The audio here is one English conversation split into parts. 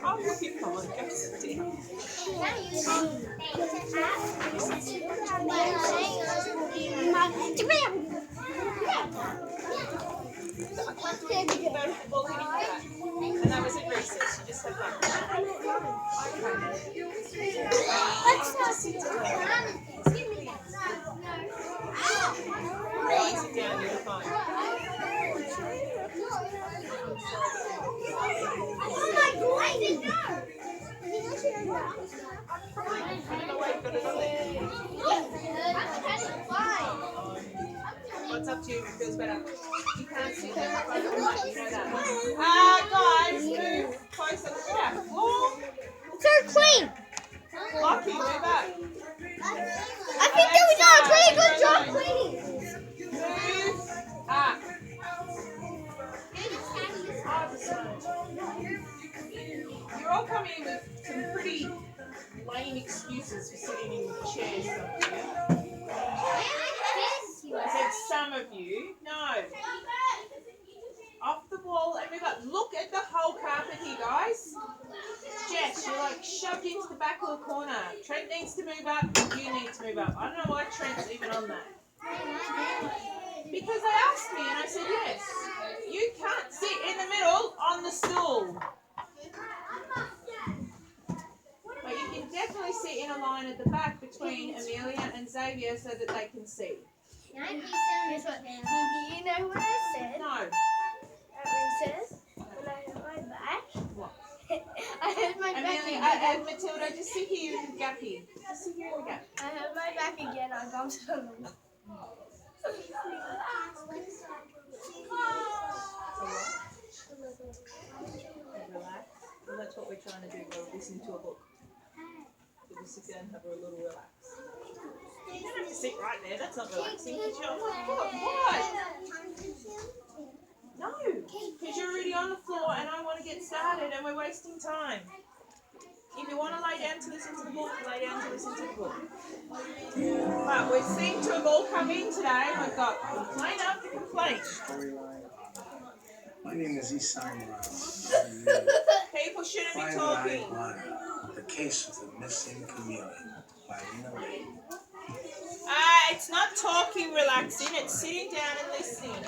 Oh, look at Colin, go sit down. I can't do anything about a football hitting that. And that was at recess, you just had that. Okay. Sit down. Sit down, you're fine. What's up to you? It feels better. You can't sit there in front of the mic, you know that. Guys, move closer. Yeah, floor. So clean. Lucky, move up. I think that we done a pretty good job cleaning. Move up. You're all coming in with some pretty lame excuses for sitting in chairs. I said some of you. No. Off the wall and move up. Look at the whole carpet here, guys. Jess, you're like shoved into the back little corner. Trent needs to move up. You need to move up. I don't know why Trent's even on that. Because they asked me and I said yes. You can't sit in the middle on the stool. But you can definitely sit in a line at the back between Amelia and Xavier so that they can see. Guess what? Do you know what I said No. at recess when I hurt my back? What? I hurt my back Amelia, again. Matilda, just sit here in the gap here. Just sit here in the gap. I hurt my back again. I bumped on them. Relax. Well, that's what we're trying to do. We're listening to a book. So just sit down and have a little relax. You don't have to sit right there. That's not relaxing. Oh my God, why? No, because you're already on the floor and I want to get started and we're wasting time. If you want to lay down to listen to the book, lay down to listen to the book. But we seem to have all come in today and we've got complaint after complaint. My name is Isai Morales. People shouldn't be Private talking. Eye Blind, the case of the missing chameleon by Lena Ray. It's not talking, relaxing. It's sitting down and listening.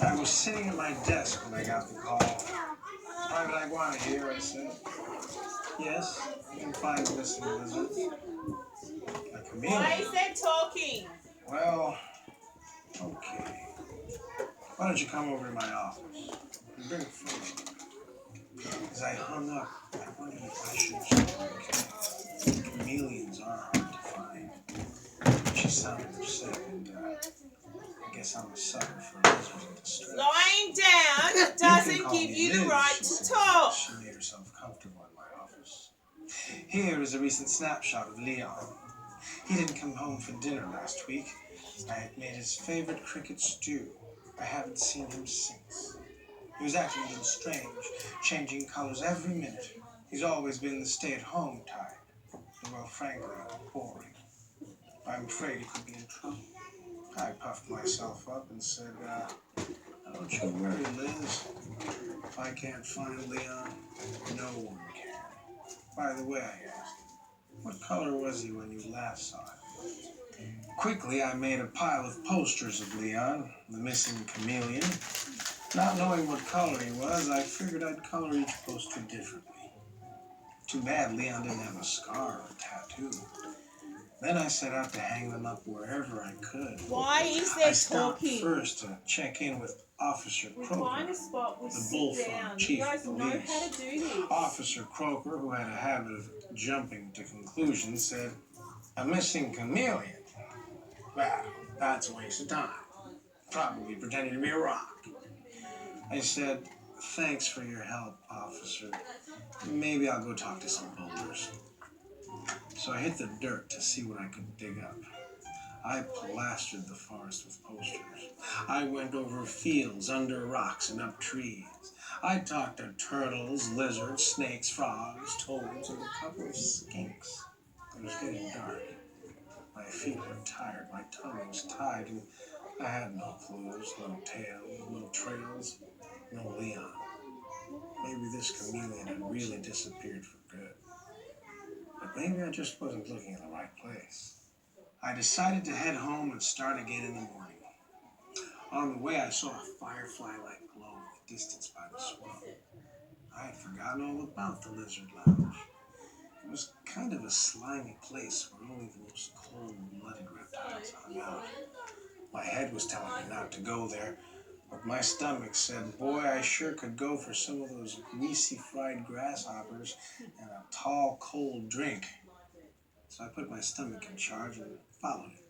I was sitting at my desk when I got the call. Private Iguana here, I said. Yes, you can find missing lizards. A Why chameleon? is that talking? Well, okay. Why don't you come over to my office and bring a photo? As I hung up, I wondered if I should check. Chameleons are hard to find. She sounded upset, and I guess I'm a sucker for lizards in distress. Lying down doesn't give you the right to talk. She made herself comfortable in my office. Here is a recent snapshot of Leon. He didn't come home for dinner last week. I had made his favorite cricket stew. I haven't seen him since. He was acting a little strange, changing colors every minute. He's always been the stay-at-home type. And well, frankly, boring. I'm afraid he could be in trouble. I puffed myself up and said, don't you worry, Liz. If I can't find Leon, no one can. By the way, I asked, what color was he when you last saw him? Quickly, I made a pile of posters of Leon, the missing chameleon. Not knowing what color he was, I figured I'd color each poster differently. Too bad Leon didn't have a scar or a tattoo. Then I set out to hang them up wherever I could. Why is I there stopped talking? first to check in with Officer We Croker. find a spot, we The sit bullfrog down. chief You guys of know police. how to do this. Officer Croker, who had a habit of jumping to conclusions, said, a missing chameleon? Well, that's a waste of time. Probably pretending to be a rock. I said, thanks for your help, officer. Maybe I'll go talk to some boulders. So I hit the dirt to see what I could dig up. I plastered the forest with posters. I went over fields, under rocks, and up trees. I talked to turtles, lizards, snakes, frogs, toads, and a couple of skinks. It was getting dark. My feet were tired, my tongue was tied, and I had no clues, no tails, no trails, no Leon. Maybe this chameleon had really disappeared for good. But maybe I just wasn't looking in the right place. I decided to head home and start again in the morning. On the way, I saw a firefly-like glow in the distance by the swamp. I had forgotten all about the Lizard Lounge. It was kind of a slimy place where only the most cold-blooded reptiles hung out. My head was telling me not to go there, but my stomach said, boy, I sure could go for some of those greasy fried grasshoppers and a tall, cold drink. So I put my stomach in charge and followed it.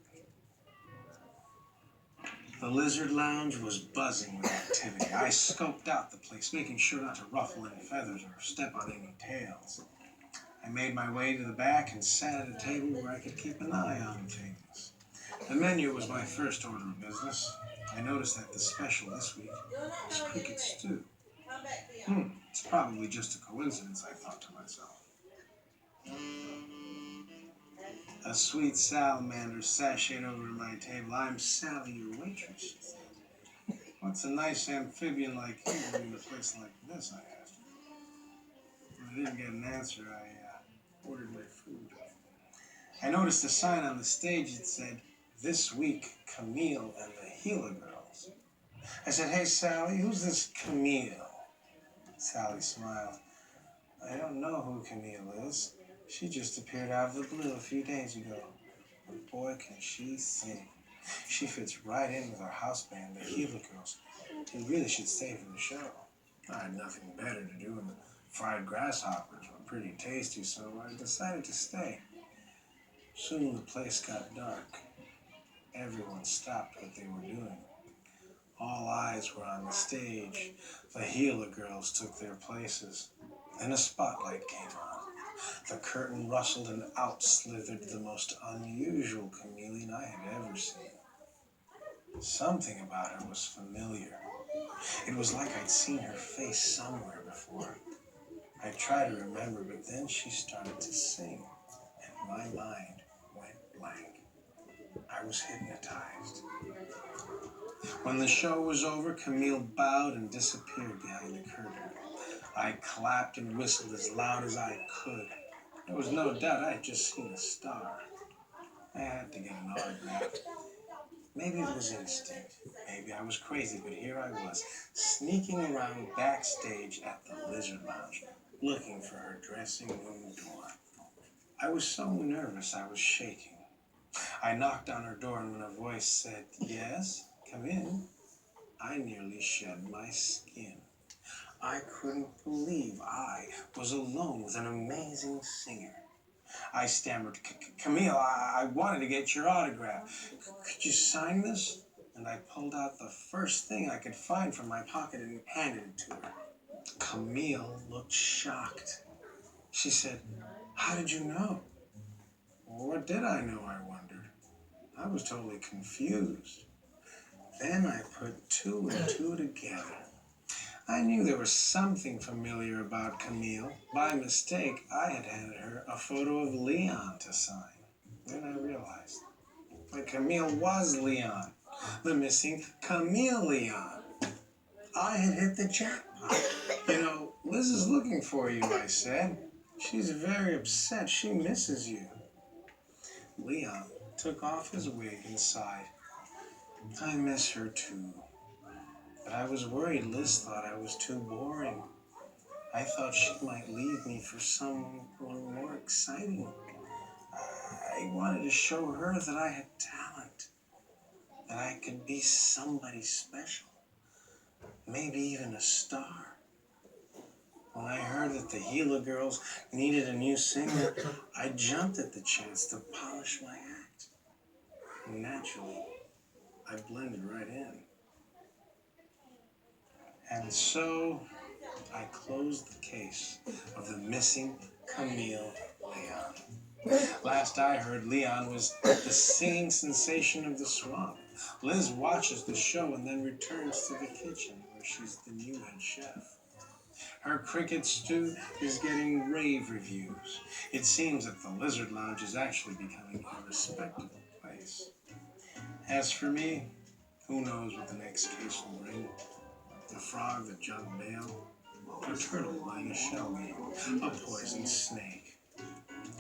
The Lizard Lounge was buzzing with activity. I scoped out the place, making sure not to ruffle any feathers or step on any tails. I made my way to the back and sat at a table where I could keep an eye on things. The menu was my first order of business. I noticed that the special this week was cricket stew. It's probably just a coincidence, I thought to myself. A sweet salamander sashayed over to my table. I'm Sally, your waitress, she said. What's a nice amphibian like you doing in a place like this, I asked. When I didn't get an answer, I ordered my food. I noticed a sign on the stage that said, this week, Camille and the Gila Girls. I said, hey, Sally, who's this Camille? Sally smiled. I don't know who Camille is. She just appeared out of the blue a few days ago. But boy, can she sing. She fits right in with our house band, the Gila Girls. You really should stay for the show. I had nothing better to do, and the fried grasshoppers were pretty tasty, so I decided to stay. Soon the place got dark. Everyone stopped what they were doing. All eyes were on the stage. The Gila Girls took their places. Then a spotlight came on. The curtain rustled and out slithered the most unusual chameleon I had ever seen. Something about her was familiar. It was like I'd seen her face somewhere before. I tried to remember, but then she started to sing, and my mind went blank. I was hypnotized. When the show was over, Camille bowed and disappeared behind the curtain. I clapped and whistled as loud as I could. There was no doubt I had just seen a star. I had to get an autograph. Maybe it was instinct. Maybe I was crazy, but here I was, sneaking around backstage at the Lizard Lounge, looking for her dressing room door. I was so nervous I was shaking. I knocked on her door, and when a voice said, yes, come in, I nearly shed my skin. I couldn't believe I was alone with an amazing singer. I stammered, Camille, I wanted to get your autograph. Could you sign this? And I pulled out the first thing I could find from my pocket and handed it to her. Camille looked shocked. She said, how did you know? Well, what did I know, I wondered. I was totally confused. Then I put two and two together. I knew there was something familiar about Camille. By mistake, I had handed her a photo of Leon to sign. Then I realized that Camille was Leon, the missing chameleon. I had hit the jackpot. You know, Liz is looking for you, I said. She's very upset. She misses you. Leon took off his wig and sighed. I miss her too. But I was worried Liz thought I was too boring. I thought she might leave me for someone more exciting. I wanted to show her that I had talent, that I could be somebody special, maybe even a star. When I heard that the Gila Girls needed a new singer, I jumped at the chance to polish my act. Naturally, I blended right in. And so I closed the case of the missing Camille Leon. Last I heard, Leon was the singing sensation of the swamp. Liz watches the show and then returns to the kitchen where she's the new head chef. Her cricket stew is getting rave reviews. It seems that the Lizard Lounge is actually becoming a respectable place. As for me, who knows what the next case will bring? A frog that jumped bail, a turtle buying a shell game, a poisoned snake.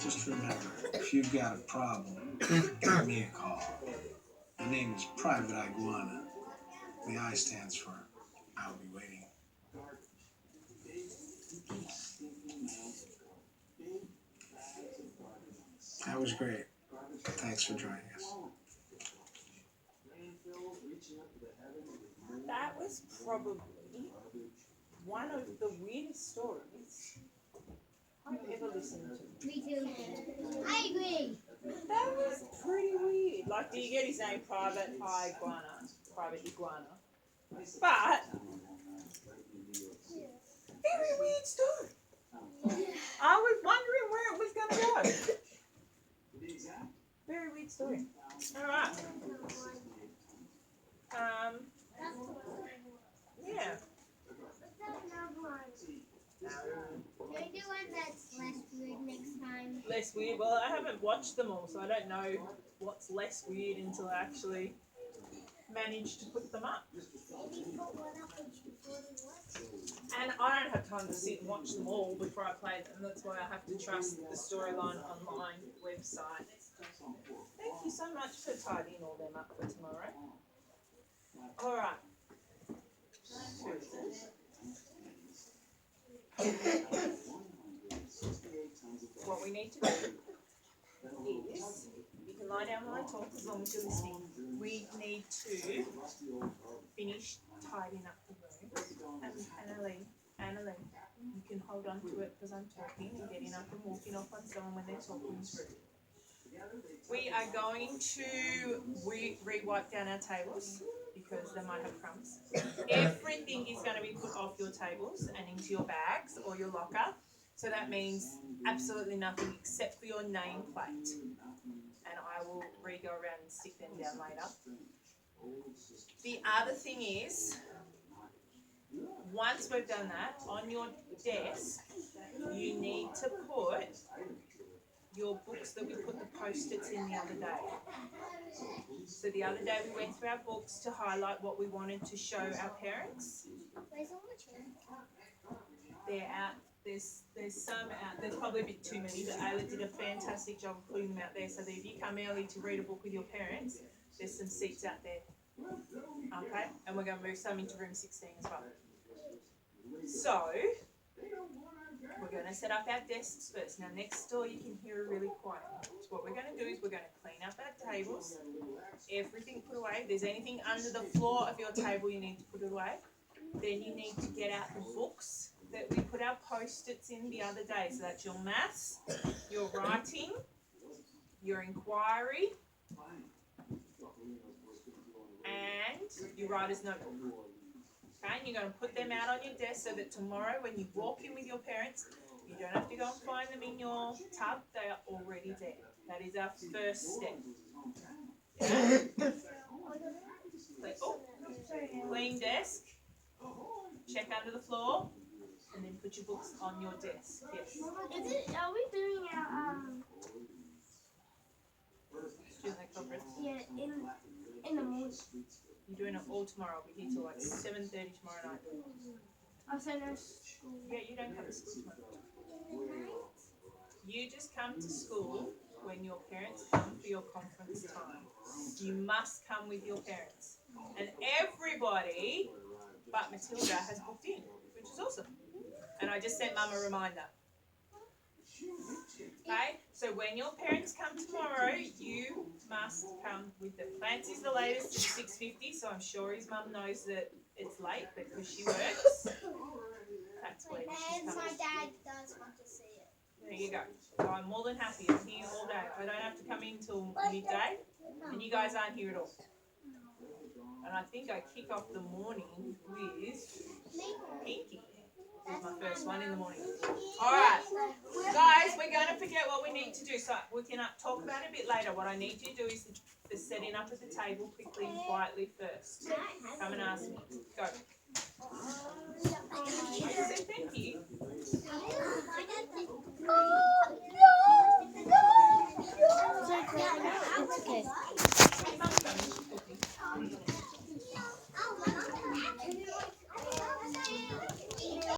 Just remember, if you've got a problem, give me a call. The name is Private Iguana. The I stands for I'll be waiting. That was great. Thanks for joining us. That was probably one of the weirdest stories I've ever listened to. Me too. I agree. That was pretty weird. Like, do you get his name, Private Iguana? Private Iguana. But, very weird story. I was wondering where it was going to go. Very weird story. Alright. Yeah. Can we do one that's less weird next time? Less weird. Well, I haven't watched them all, so I don't know what's less weird until I actually manage to put them up. And I don't have time to sit and watch them all before I play them. That's why I have to trust the Storyline Online website. Thank you so much for tidying all them up for tomorrow. Alright. What we need to do is, you can lie down while I talk as long as you're listening. We need to finish tidying up the room. And Annalene, you can hold on to it because I'm talking and getting up and walking off on someone when they're talking through. We are going to re-wipe down our tables because they might have crumbs. Everything is going to be put off your tables and into your bags or your locker. So that means absolutely nothing except for your nameplate. And I will re-go around and stick them down later. The other thing is, once we've done that, on your desk, you need to put your books that we put the post-its in the other day. So the other day we went through our books to highlight what we wanted to show our parents. Where's all the chair? They're out. There's some out. There's probably a bit too many, but Ayla did a fantastic job of putting them out there so that if you come early to read a book with your parents, there's some seats out there. Okay? And we're going to move some into room 16 as well. So, we're going to set up our desks first. Now, next door you can hear it really quiet. So what we're going to do is we're going to clean up our tables. Everything put away. If there's anything under the floor of your table, you need to put it away. Then you need to get out the books that we put our post-its in the other day. So that's your maths, your writing, your inquiry, and your writer's notebook. Okay, and you're going to put them out on your desk so that tomorrow when you walk in with your parents, you don't have to go and find them in your tub. They are already there. That is our first step. Yeah. Clean desk. Check under the floor. And then put your books on your desk. Yes. Are we doing our Doing that conference. yeah in the morning? You're doing it all tomorrow. We'll be here till like 7:30 tomorrow night. I'll send her school. Yeah, you don't come to school tomorrow. You just come to school when your parents come for your conference time. You must come with your parents. And everybody but Matilda has booked in, which is awesome. And I just sent Mum a reminder. Okay, so when your parents come tomorrow, you must come with them. Clancy's the latest at 6:50, so I'm sure his mum knows that it's late because she works. That's where she's And my coming. dad does want to see it. There you go. So I'm more than happy. I'm here all day. I don't have to come in till midday, and you guys aren't here at all. And I think I kick off the morning with Pinky. This is my first one in the morning. Alright, guys, we're going to forget what we need to do, so we can talk about it a bit later. What I need you to do is the setting up at the table quickly and quietly first. Come and ask me. Go. I said thank you. Okay.